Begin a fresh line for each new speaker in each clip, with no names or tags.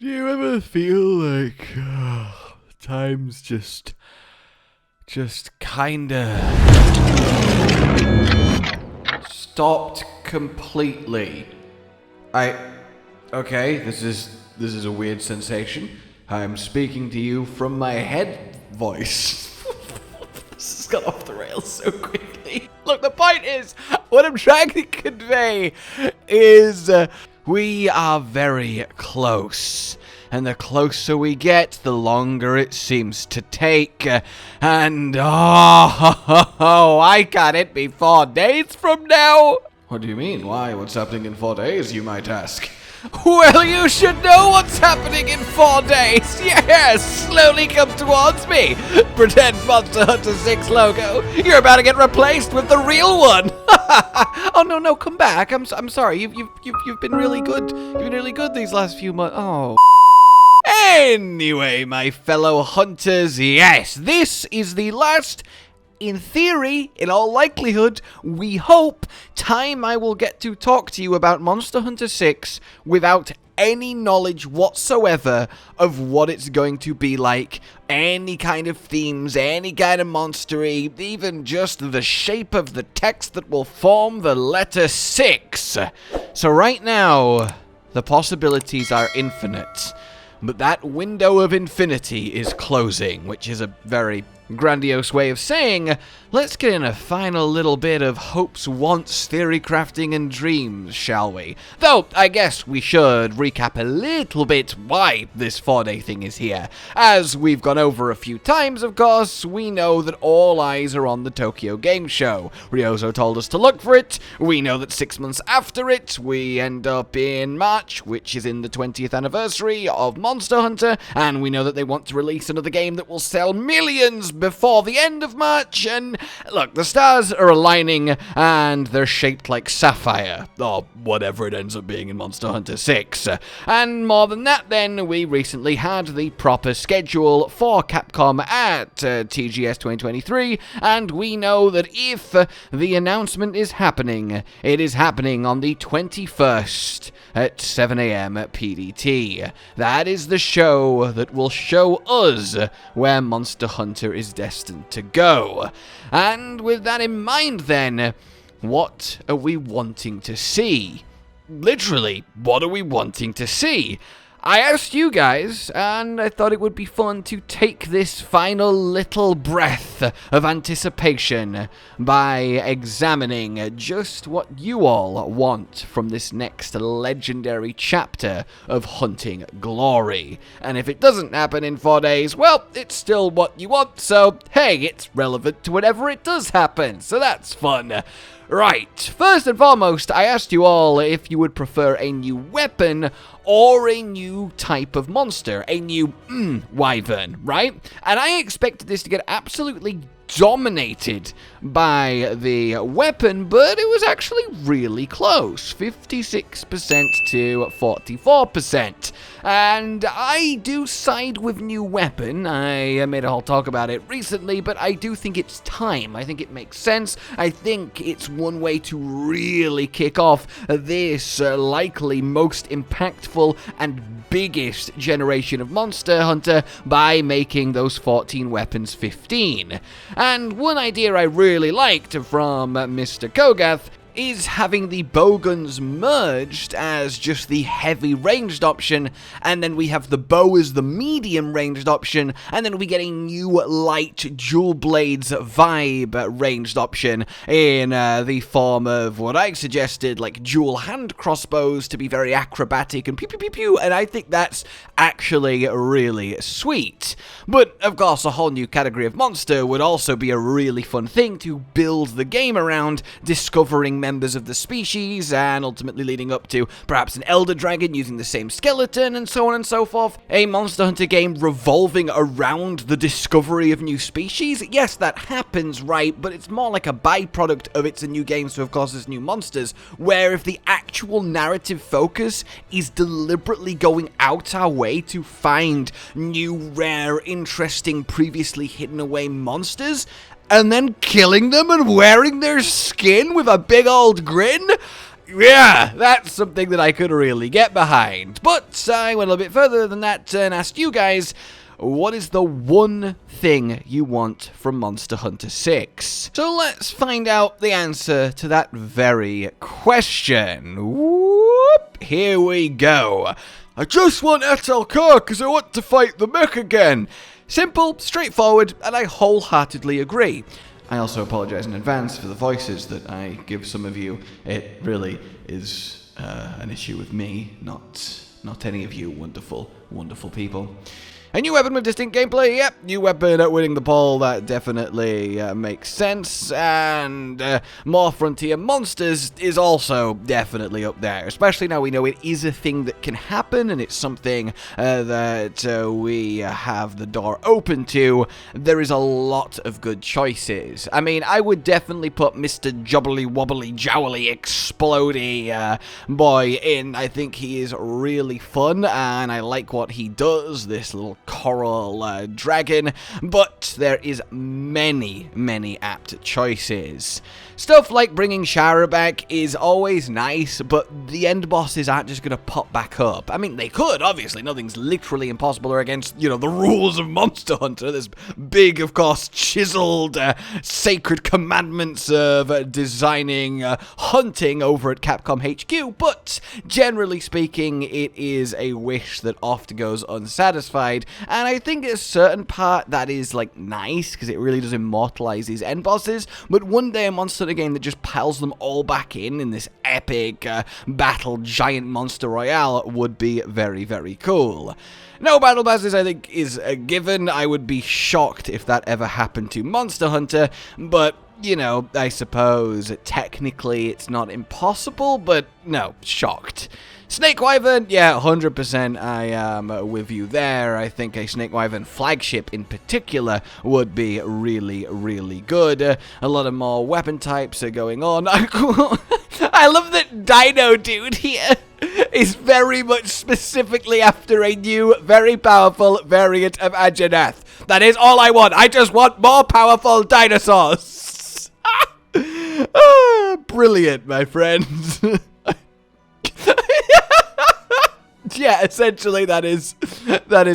Do you ever feel like time's just kinda stopped completely? Okay, this is a weird sensation. I'm speaking to you from my head voice. This has got off the rails so quickly. Look, the point is, what I'm trying to convey is we are very close. And the closer we get, the longer it seems to take. And I got it be 4 days from now. What do you mean? Why? What's happening in 4 days, you might ask? Well, you should know what's happening in 4 days. Yes, slowly come towards me. Pretend Monster Hunter 6 logo. You're about to get replaced with the real one. Oh no, come back. I'm sorry. You've been really good. You've been really good these last few months. Oh. Anyway, my fellow hunters, yes, this is the last, in theory, in all likelihood, we hope, time I will get to talk to you about Monster Hunter 6 without any knowledge whatsoever of what it's going to be like, any kind of themes, any kind of monstery, even just the shape of the text that will form the letter 6. So right now, the possibilities are infinite. But that window of infinity is closing, which is a very grandiose way of saying, let's get in a final little bit of hopes, wants, theory crafting, and dreams, shall we? Though, I guess we should recap a little bit why this 4-day thing is here. As we've gone over a few times, of course, we know that all eyes are on the Tokyo Game Show. Ryozo told us to look for it. We know that 6 months after it, we end up in March, which is in the 20th anniversary of Monster Hunter, and we know that they want to release another game that will sell millions before the end of March, and look, the stars are aligning, and they're shaped like sapphire, or whatever it ends up being in Monster Hunter 6. And more than that then, we recently had the proper schedule for Capcom at TGS 2023, and we know that if the announcement is happening, it is happening on the 21st at 7 AM PDT. That is the show that will show us where Monster Hunter is destined to go. And with that in mind then, what are we wanting to see? Literally, what are we wanting to see? I asked you guys, and I thought it would be fun to take this final little breath of anticipation by examining just what you all want from this next legendary chapter of hunting glory. And if it doesn't happen in 4 days, well, it's still what you want, so hey, it's relevant to whenever it does happen, so that's fun. Right, first and foremost, I asked you all if you would prefer a new weapon or a new type of monster, a new wyvern, right? And I expected this to get absolutely dominated by the weapon, but it was actually really close, 56% to 44%. And I do side with new weapon. I made a whole talk about it recently, but I do think it's time. I think it makes sense. I think it's one way to really kick off this likely most impactful and biggest generation of Monster Hunter by making those 14 weapons 15. And one idea I really liked from Mr. Kogath is having the bowguns merged as just the heavy ranged option, and then we have the bow as the medium ranged option, and then we get a new light dual blades vibe ranged option in the form of what I suggested, like dual hand crossbows to be very acrobatic and pew pew pew pew, and I think that's actually really sweet. But of course a whole new category of monster would also be a really fun thing to build the game around, discovering members of the species, and ultimately leading up to perhaps an Elder Dragon using the same skeleton, and so on and so forth. A Monster Hunter game revolving around the discovery of new species? Yes, that happens, right, but it's more like a byproduct of it's a new game, so of course there's new monsters, where if the actual narrative focus is deliberately going out our way to find new, rare, interesting, previously hidden away monsters, and then killing them and wearing their skin with a big old grin? yeah, that's something that I could really get behind. But I went a little bit further than that and asked you guys, what is the one thing you want from Monster Hunter 6? So let's find out the answer to that very question. Whoop, here we go. I just want Etelkar because I want to fight the mech again. Simple, straightforward, and I wholeheartedly agree. I also apologize in advance for the voices that I give some of you. It really is an issue with me, not any of you wonderful, wonderful people. A new weapon with distinct gameplay, yep, new weapon at winning the poll, that definitely makes sense, and more frontier monsters is also definitely up there, especially now we know it is a thing that can happen, and it's something that we have the door open to. There is a lot of good choices. I mean, I would definitely put Mr. Jubbly Wobbly Jowly Explodey boy in. I think he is really fun, and I like what he does, this little coral dragon, but there is many apt choices. Stuff like bringing Shara back is always nice, but the end bosses aren't just going to pop back up. I mean, they could, obviously. Nothing's literally impossible or against, you know, the rules of Monster Hunter. There's big, of course, chiseled sacred commandments of designing hunting over at Capcom HQ, but generally speaking, it is a wish that oft goes unsatisfied, and I think a certain part that is, like, nice, because it really does immortalize these end bosses, but one day a Monster Hunter game that just piles them all back in this epic battle giant monster royale would be very cool. No battle passes, I think, is a given. I would be shocked if that ever happened to Monster Hunter, but, you know, I suppose technically it's not impossible, but no, shocked. Snake Wyvern, yeah, 100% I am with you there. I think a Snake Wyvern flagship in particular would be really good. A lot of more weapon types are going on. I love that Dino Dude here is very much specifically after a new, very powerful variant of Ajaneth. That is all I want. I just want more powerful dinosaurs. Brilliant, my friends. Yeah, essentially that is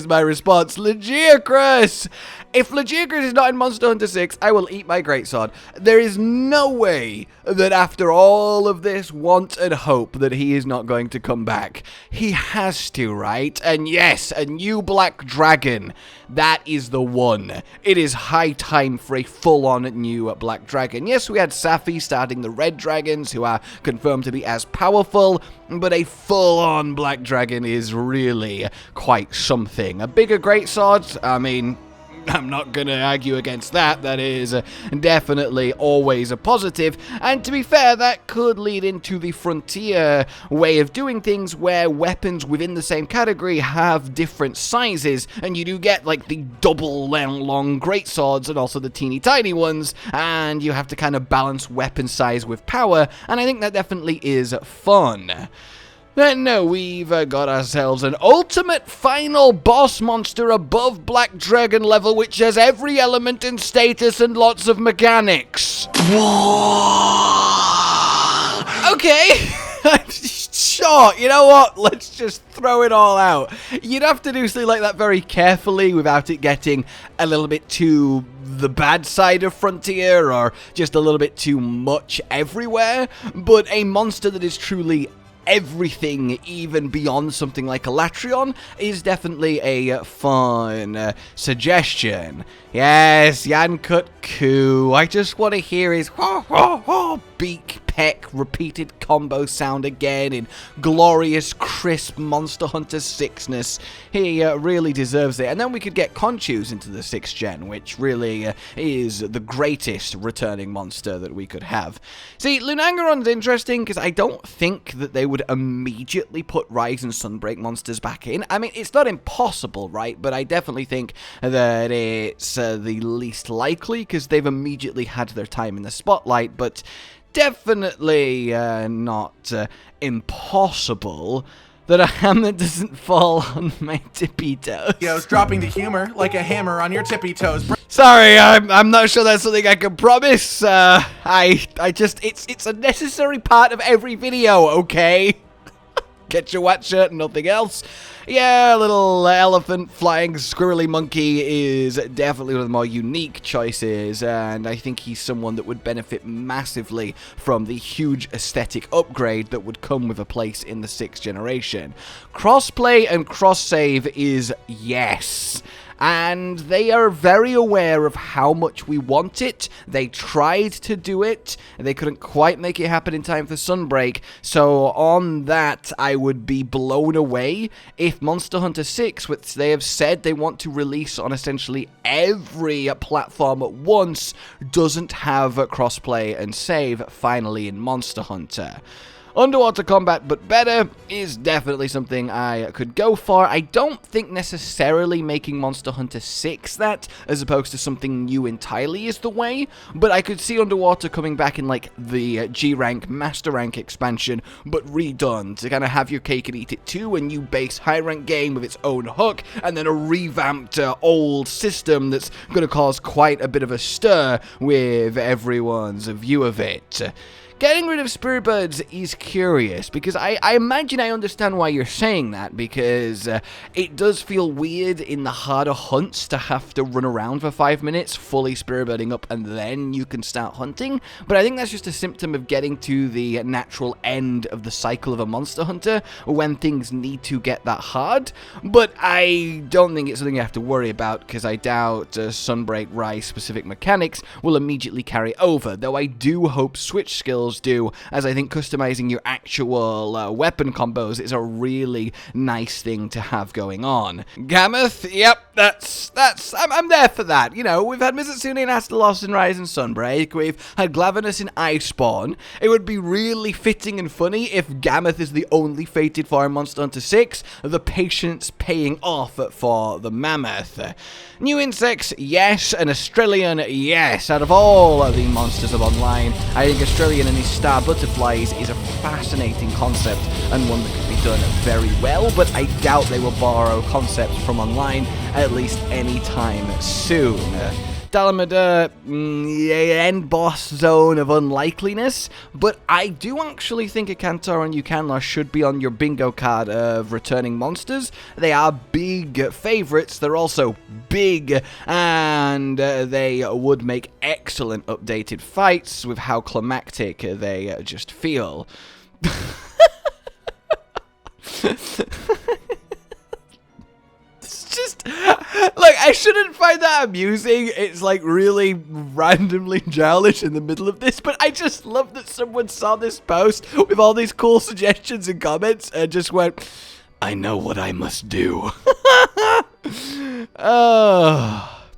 my response. Legiacrus! If Legiacrus is not in Monster Hunter 6, I will eat my greatsword. There is no way that after all of this want and hope that he is not going to come back. He has to, right? And yes, a new black dragon. That is the one. It is high time for a full-on new black dragon. Yes, we had Safi starting the red dragons, who are confirmed to be as powerful, but a full-on black dragon is really quite something. A bigger greatsword, I mean, I'm not going to argue against that. That is definitely always a positive. And to be fair, that could lead into the frontier way of doing things where weapons within the same category have different sizes. And you do get like the double long greatswords and also the teeny tiny ones. And you have to kind of balance weapon size with power. And I think that definitely is fun. Then we've got ourselves an ultimate final boss monster above Black Dragon level, which has every element and status and lots of mechanics. Okay. Sure, you know what? Let's just throw it all out. You'd have to do something like that very carefully without it getting a little bit too the bad side of Frontier or just a little bit too much everywhere. But a monster that is truly everything, even beyond something like a Latreon, is definitely a fun suggestion. Yes, Yankut Ku. I just want to hear his beak peck repeated combo sound again in glorious, crisp Monster Hunter 6-ness. He really deserves it. And then we could get Conchus into the 6th gen, which really is the greatest returning monster that we could have. See, Lunangaron's interesting because I don't think that they would immediately put Rise and Sunbreak monsters back in. I mean, it's not impossible, right? But I definitely think that it's the least likely because they've immediately had their time in the spotlight, but definitely not impossible. that a hammer doesn't fall on my tippy toes.
Dropping the humor like a hammer on your tippy toes.
Sorry, I'm not sure that's something I can promise. It's a necessary part of every video, okay? Get your white shirt and nothing else. Yeah, little elephant flying squirrely monkey is definitely one of the more unique choices, and I think he's someone that would benefit massively from the huge aesthetic upgrade that would come with a place in the 6th generation. Crossplay and cross-save is yes. And they are very aware of how much we want it. They tried to do it, and they couldn't quite make it happen in time for Sunbreak. So on that, I would be blown away if Monster Hunter 6, which they have said they want to release on essentially every platform at once, doesn't have crossplay and save finally in Monster Hunter. Underwater combat, but better, is definitely something I could go for. I don't think necessarily making Monster Hunter 6 that, as opposed to something new entirely, is the way, but I could see Underwater coming back in, like, the G-Rank, Master Rank expansion, but redone, to kind of have your cake and eat it too, a new base high-rank game with its own hook, and then a revamped old system that's going to cause quite a bit of a stir with everyone's view of it. Getting rid of Spirit Birds is curious, because I imagine I understand why you're saying that, because it does feel weird in the harder hunts to have to run around for 5 minutes, fully Spirit Birding up, and then you can start hunting, but I think that's just a symptom of getting to the natural end of the cycle of a Monster Hunter, when things need to get that hard, but I don't think it's something you have to worry about, because I doubt Sunbreak Rise specific mechanics will immediately carry over, though I do hope switch skills do, as I think customizing your actual weapon combos is a really nice thing to have going on. Gammoth, yep, I'm there for that. You know, we've had Mizutsune and Astalos in Rise and Sunbreak, we've had Glavenus in Iceborne. It would be really fitting and funny if Gammoth is the only fated for Monster Hunter 6, the patience paying off for the mammoth. New insects, yes, and Australian, yes. Out of all the monsters of online, I think Australian and his star butterflies is a fascinating concept and one that could be done very well, but I doubt they will borrow concepts from online at least anytime soon. Dalamada, end boss zone of unlikeliness, but I do actually think a Kantor and Ukanlar should be on your bingo card of returning monsters. They are big favorites, they're also big, and they would make excellent updated fights with how climactic they just feel. Just, like, I shouldn't find that amusing. It's, like, really randomly childish in the middle of this, but I just love that someone saw this post with all these cool suggestions and comments and just went, I know what I must do.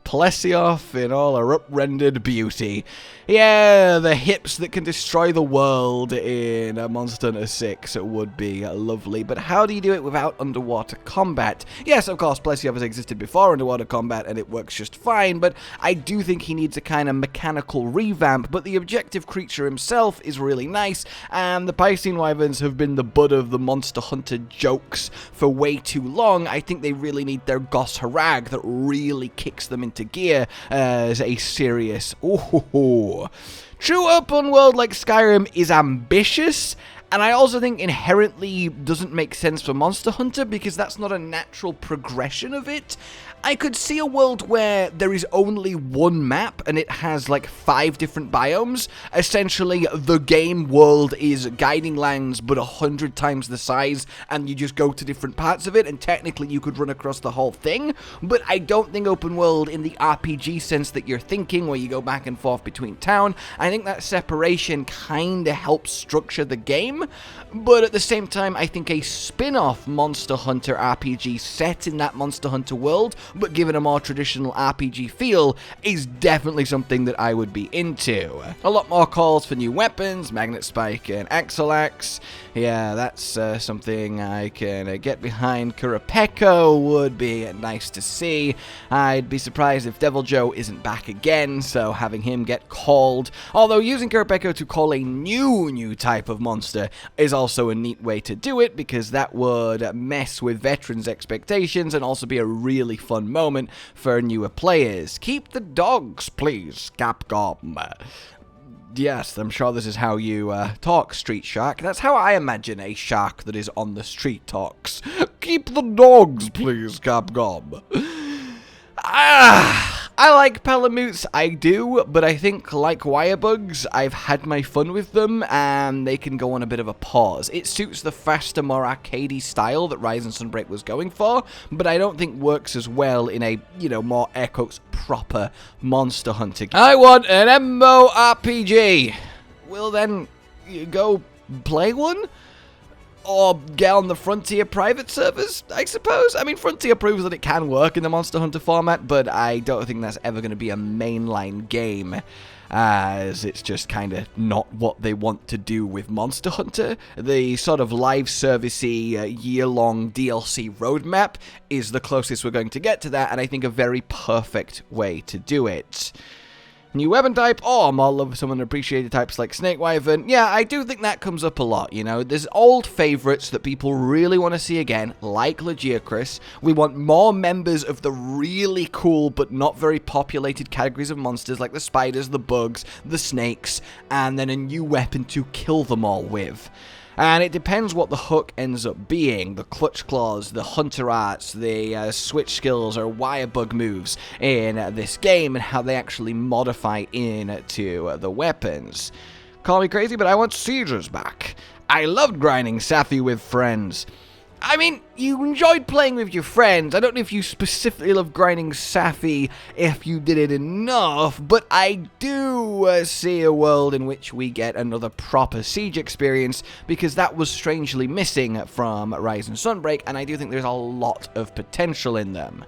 Plesioff in all her up-rendered beauty. Yeah, the hips that can destroy the world in Monster Hunter 6 would be lovely, but how do you do it without underwater combat? Yes, of course, Plesioff has existed before underwater combat, and it works just fine, but I do think he needs a kind of mechanical revamp, but the objective creature himself is really nice, and the Piscine Wyverns have been the butt of the Monster Hunter jokes for way too long. I think they really need their Goss Harag that really kicks them into gear as a serious true open world like Skyrim is ambitious, and I also think inherently doesn't make sense for Monster Hunter because that's not a natural progression of it. I could see a world where there is only one map and it has like 5 different biomes. Essentially, the game world is Guiding Lands but 100 times the size, and you just go to different parts of it, and technically you could run across the whole thing. But I don't think open world in the RPG sense that you're thinking, where you go back and forth between town. I think that separation kinda helps structure the game, but at the same time, I think a spin-off Monster Hunter RPG set in that Monster Hunter world, but given a more traditional RPG feel, is definitely something that I would be into. A lot more calls for new weapons, Magnet Spike and Axolax. Yeah, that's something I can get behind. Kurapeko would be nice to see. I'd be surprised if Devil Joe isn't back again, so having him get called. Although using Kurapeko to call a new type of monster Hunter is also a neat way to do it, because that would mess with veterans' expectations and also be a really fun moment for newer players. Keep the dogs, please, Capcom. Yes, I'm sure this is how you talk, Street Shark. That's how I imagine a shark that is on the street talks. Keep the dogs, please, Capcom. I like Palamutes, I do, but I think, like Wirebugs, I've had my fun with them, and they can go on a bit of a pause. It suits the faster, more arcadey style that Rise and Sunbreak was going for, but I don't think works as well in a, more air quotes, proper Monster Hunter game. I want an MMORPG. Well then, you go play one? Or get on the Frontier private servers, I suppose? I mean, Frontier proves that it can work in the Monster Hunter format, but I don't think that's ever going to be a mainline game, as it's just kind of not what they want to do with Monster Hunter. The sort of live servicey, year-long DLC roadmap is the closest we're going to get to that, and I think a very perfect way to do it. New weapon type, more love for someone appreciated types like Snake Wyvern. Yeah, I do think that comes up a lot, There's old favorites that people really want to see again, like Legiacris. We want more members of the really cool but not very populated categories of monsters, like the spiders, the bugs, the snakes, and then a new weapon to kill them all with. And it depends what the hook ends up being. The clutch claws, the hunter arts, the switch skills or wirebug moves in this game, and how they actually modify into the weapons. Call me crazy, but I want Sieges back. I loved grinding Safi with friends. I mean, you enjoyed playing with your friends. I don't know if you specifically love grinding Safi if you did it enough, but I do see a world in which we get another proper Siege experience, because that was strangely missing from Rise and Sunbreak, and I do think there's a lot of potential in them.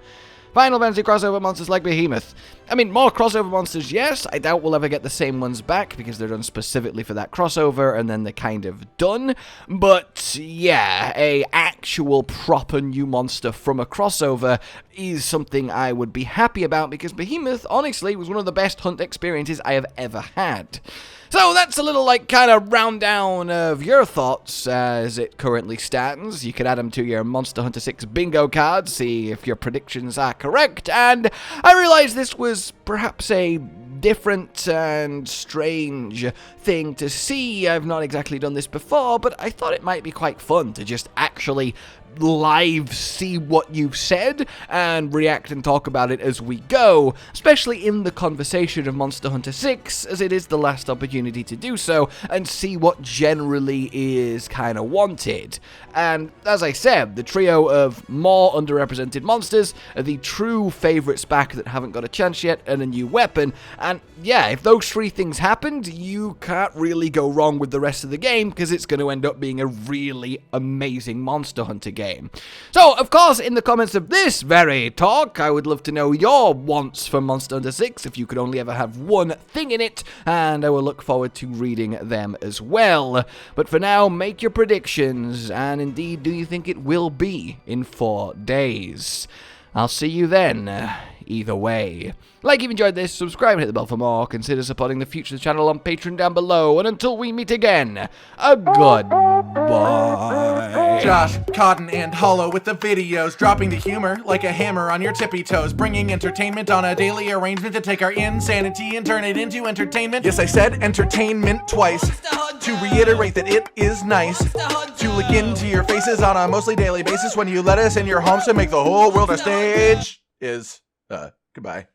Final Fantasy crossover monsters like Behemoth. I mean, more crossover monsters, yes. I doubt we'll ever get the same ones back, because they're done specifically for that crossover, and then they're kind of done. But, yeah, a actual proper new monster from a crossover is something I would be happy about, because Behemoth, honestly, was one of the best hunt experiences I have ever had. So that's a little, kind of round down of your thoughts as it currently stands. You can add them to your Monster Hunter 6 bingo card, see if your predictions are correct, and I realize this was perhaps a different and strange thing to see. I've not exactly done this before, but I thought it might be quite fun to just actually live see what you've said and react and talk about it as we go, especially in the conversation of Monster Hunter 6, as it is the last opportunity to do so, and see what generally is kind of wanted. And as I said, the trio of more underrepresented monsters, the true favorites back that haven't got a chance yet, and a new weapon, and yeah, if those three things happened, you can't really go wrong with the rest of the game, because it's going to end up being a really amazing Monster Hunter game. So, of course, in the comments of this very talk, I would love to know your wants for Monster Hunter 6, if you could only ever have one thing in it, and I will look forward to reading them as well. But for now, make your predictions, and indeed, do you think it will be in 4 days? I'll see you then, either way. Like if you enjoyed this, subscribe and hit the bell for more. Consider supporting the future of the channel on Patreon down below. And until we meet again, a goodbye.
Josh, Cotton, and Hollow with the videos, dropping the humor like a hammer on your tippy toes, bringing entertainment on a daily arrangement to take our insanity and turn it into entertainment. Yes, I said entertainment twice, to reiterate that it is nice to look into your faces on a mostly daily basis when you let us in your homes to make the whole world a stage. Goodbye.